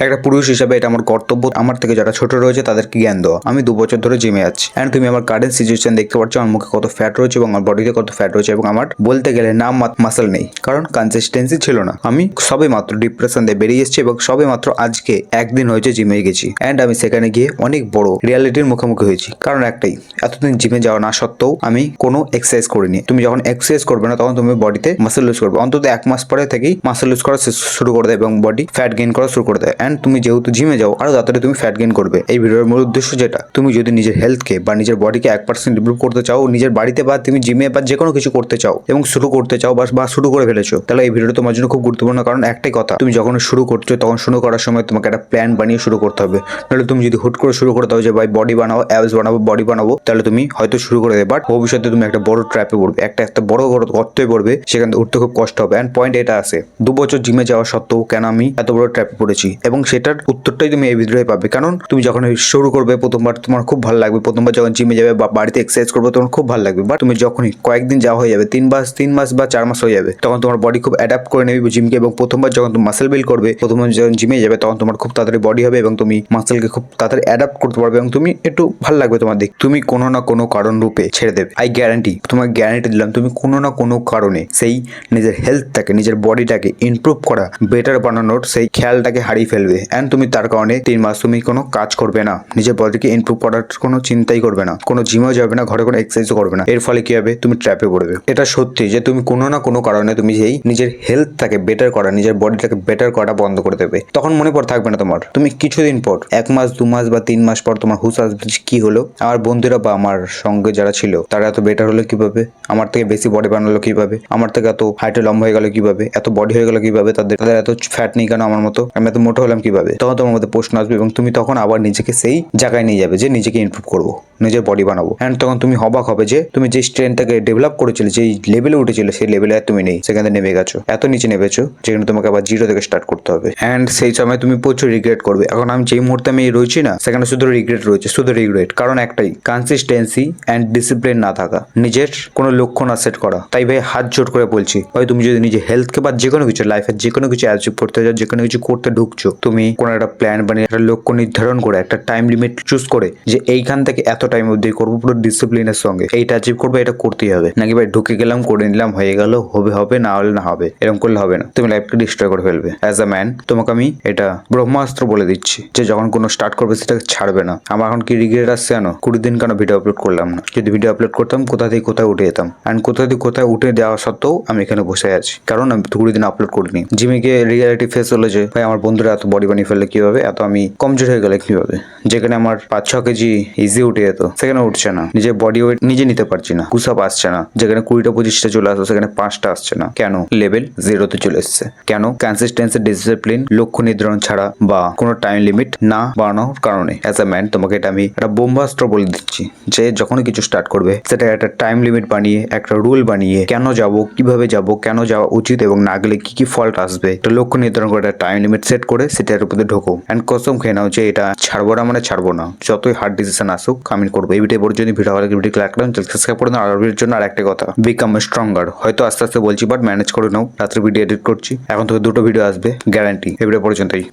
একটা পুরুষ হিসাবে এটা আমার কর্তব্য আমার থেকে যারা ছোট রয়েছে তাদেরকে জ্ঞান দেওয়া। আমি 2 বছর ধরে জিমে আছি এন্ড তুমি আমার কারেন্ট সিচুয়েশন দেখতে পাচ্ছ, আমার মুখে কত ফ্যাট রয়েছে এবং আমার বডিতে কত ফ্যাট রয়েছে এবং আমার বলতে গেলে নাম মাসল নেই, কারণ কনসিস্টেন্সি ছিল না। আমি সবে মাত্র ডিপ্রেশন দিয়ে বেরিয়ে এসেছি এবং সবে মাত্র আজকে একদিন হয়েছে জিমে গেছি এন্ড আমি সেখানে গিয়ে অনেক বড় রিয়ালিটির মুখোমুখি হয়েছি। কারণ একটাই, এতদিন জিমে যাওয়া না সত্ত্বেও আমি কোনো এক্সারসাইজ করিনি। তুমি যখন এক্সারসাইজ করবে না তখন তুমি বডিতে মাসল লুজ করবে, অন্তত 1 মাস পরে থেকেই মাসল লুজ করা শুরু করে দেয় এবং বডি ফ্যাট গেইন করা শুরু করে দেয়। এন্ড তুমি যেহেতু জিমে যাও আরো তাড়াতাড়ি তুমি ফ্যাট গেইন করবে। এই ভিডিওর মূল উদ্দেশ্য যেটা, তুমি যদি নিজের হেলথকে বা নিজের বডিকে 1% ইমপ্রুভ করতে চাও নিজের বাড়িতে বা তুমি জিমে বা যে কোনো কিছু করতে চাও এবং শুরু করতে চাও বা শুরু করে ফেলেছো, তাহলে এই ভিডিওটা তোমার জন্য খুব গুরুত্বপূর্ণ। কারণ একটাই কথা, তুমি যখন শুরু করছো তখন শুরু করার সময় তোমাকে একটা প্ল্যান বানিয়ে শুরু করতে হবে। নাহলে তুমি যদি হুট করে শুরু করতে হবে যে ভাই বডি বানাবো, অ্যাবস বানাবো, বডি বানাবো, তাহলে তুমি হয়তো শুরু করে দেবে, বাট ভবিষ্যতে তুমি একটা বড় ট্র্যাপে পড়বে, একটা বড় গর্তে পড়বে, সেখান থেকে উঠতে খুব কষ্ট হবে। এন্ড পয়েন্ট এটা আছে, 2 বছর জিমে যাওয়া সত্ত্বেও কেন আমি এত বড় ট্র্যাপে পড়েছি এবং সেটার উত্তরটাই তুমি এই ভিডিওতে পাবে। কারণ তুমি যখন শুরু করবে প্রথমবার তোমার খুব ভালো লাগবে, প্রথমবার যখন জিমে যাবে বা বাড়িতে এক্সারসাইজ করবে তখন খুব ভালো লাগবে, বাট তুমি যখনই কয়েকদিন যাওয়া হয়ে যাবে, 3 মাস বা 4 মাস হয়ে যাবে, তখন তোমার বডি খুব অ্যাডাপ্ট করে নেবে জিমকে এবং প্রথমবার যখন তুমি মাসেল বিল্ড করবে, প্রথমবার যখন জিমে যাবে তখন তোমার খুব তাড়াতাড়ি বডি হবে এবং তুমি মাসেলকে খুব তাড়াতাড়ি অ্যাডাপ্ট করতে পারবে এবং তুমি একটু ভালো লাগবে তোমার দিক। তুমি কোনো না কোনো কারণ রূপে ছেড়ে দেবে, আই গ্যারান্টি, তোমাকে গ্যারান্টি দিলাম, তুমি কোনো না কোনো কারণে সেই নিজের হেলথটাকে, নিজের বডিটাকে ইমপ্রুভ করা, বেটার বানানোর সেই খেয়ালটাকে হারিয়ে ফেলবে। এন্ড তুমি তার কারণে 3 মাস তুমি কোনো কাজ করবে না, নিজের বডিকে ইমপ্রুভ করার কোনো চিন্তাই করবে না, কোনো জিমও যাবে না, ঘরে কোনো এক্সারসাইজও করবে না। এর ফলে কি হবে, তুমি ট্র্যাপে পড়বে। এটা সত্যি যে তুমি কোনো না কোনো কারণে তুমি সেই নিজের হেলথটাকে বেটার করা, নিজের বডিটাকে বেটার করা বন্ধ করে দেবে। তখন মনে পড়ে থাকবে না তোমার। তুমি কিছুদিন পর, 1 মাস 2 মাস বা 3 মাস পর তোমার হুশ আসবে কি হলো, আমার বন্ধুরা বা আমার সঙ্গে যারা ছিল তারা এত বেটার হলো কিভাবে, আমার থেকে বেশি বডি বানালো কিভাবে, আমার থেকে এত হাইটে লম্বা হয়ে গেল কিভাবে, এত বডি হয়ে গেল কিভাবে, তাদের এত ফ্যাট নেই কেন আমার মতো, আমি এত মোটা হলাম কিভাবে। তখন তোমার মধ্যে প্রশ্ন আসবে এবং তুমি তখন আবার নিজেকে সেই জায়গায় নিয়ে যাবে যে নিজেকে ইমপ্রুভ করবো, নিজের বডি বানাবো। এন্ড তখন তুমি অবাক হবে যে তুমি যে স্ট্রেংথটাকে ডেভেলপ করেছিলে, যেই লেভেলে উঠেছিলে, সেই লেভেলে আর তুমি নেই, সেখানে নেমে গেছো, এত নিচে নেমেছো যেখানে তোমাকে আবার জিরো থেকে স্টার্ট করতে হবে। এন্ড সেই সময় তুমি প্রচুর রিগ্রেট করবে। এখন আমি যেই মুহূর্তে আমি রয়েছি না, সেখানে শুধু রিগ্রেট রয়েছে, শুধু রিগ্রেট। কারণ একটাই, কনসিস্টেন্সি এন্ড ডিসিপ্লিন না থাকা, নিজের কোনো লক্ষ্য না সেট করা। তাই ভাই হাত জোট করে বলছি, ভাই তুমি যদি নিজের হেলথকে বা যে কোনো কিছু লাইফের যে কোনো কিছু অ্যাচিভ করতে চাও, যে কোনো কিছু করতে ঢুকছো, তুমি কোনো একটা প্ল্যান বানিয়ে একটা লক্ষ্য নির্ধারণ করে একটা টাইম লিমিট চুজ করে যে এইখান থেকে এত টাইম অবধি করবো, পুরো ডিসিপ্লিনের সঙ্গে এইটা অ্যাচিভ করবে, এটা করতেই হবে। নাকি ভাই ঢুকে গেলাম, করে নিলাম, হয়ে গেল, হবে না হলে না হবে, এরকম করলে হবে না, তুমি লাইফকে ডিস্ট্রয় করে ফেলবে। অ্যাজ আ ম্যান তোমাকে আমি এটা ব্রহ্মাস্ত্র বলে দিচ্ছি যে যখন কোনো স্টার্ট করবে সেটাকে ছাড়বে না। আমার এখন কি রিগ্রেট আসছে জানো, 20 দিন কেন ভিডিও আপলোড করলাম না। যদি ভিডিও আপলোড করতাম কোথা থেকে কোথায় উঠে যেতাম, অ্যান্ড কোথা থেকে কোথায় উঠে দেওয়া সত্ত্বেও আমি এখানে বসে আছি, কারণ আমি 20 দিন আপলোড করিনি। জিমে গিয়ে রিয়ালিটি ফেস হলো যে ভাই আমার বন্ধুরা এত বডি বানিয়ে ফেললে কিভাবে, এত আমি কমজোর হয়ে গেলে কিভাবে, যেখানে আমার 5-6 কেজি ইজি উঠে যেত সেখানে উঠছে না, নিজের বডি ওয়েট নিজে নিতে পারছি না, গুসাপ আসছে না, যেখানে 20টা-25টা চলে আসতো সেখানে 5টা আসছে না। কেন? লেভেল 0-তে চলে এসছে। কেন? কনসিস্টেন্সি, ডিসিপ্লিন, লক্ষ্য নির্ধারণ ছাড়া বা কোনো টাইম লিমিট না বানানোর কারণে। অ্যাজ আ ম্যান তোমাকে এটা আমি একটা ব্রহ্মাস্ত্র বলে দিচ্ছি যে যখনই কিছু স্টার্ট করবে সেটা একটা টাইম লিমিট বানিয়ে, একটা রুল বানিয়ে, কেন যাব, কিভাবে যাব, কেন যাওয়া উচিত এবং না গেলে কি কি ফল্ট আসবে, একটা লক্ষ্য নির্ধারণ করে একটা টাইম লিমিট সেট করে সেটার উপরে ঢোকো। এন্ড কসম খেয়ে নাও যে এটা ছাড়বো না মানে ছাড়বো না, যতই হার্ড ডিসিশন আসুক আমি করবো। এই ভিডিও যদি ভিডিও ভালো লাগে, ভিডিও লাইক করুন, সাবস্ক্রাইব করুন। আর ভিডিওর জন্য আর একটা কথা, বিকাম স্ট্রঙ্গার, হয়তো আস্তে আস্তে বলছি বাট ম্যানেজ করে নাও, রাত্রে ভিডিও এডিট করছি, এখন থেকে 2টো ভিডিও আসবে গ্যারান্টি। এই ভিডিও পর্যন্তই।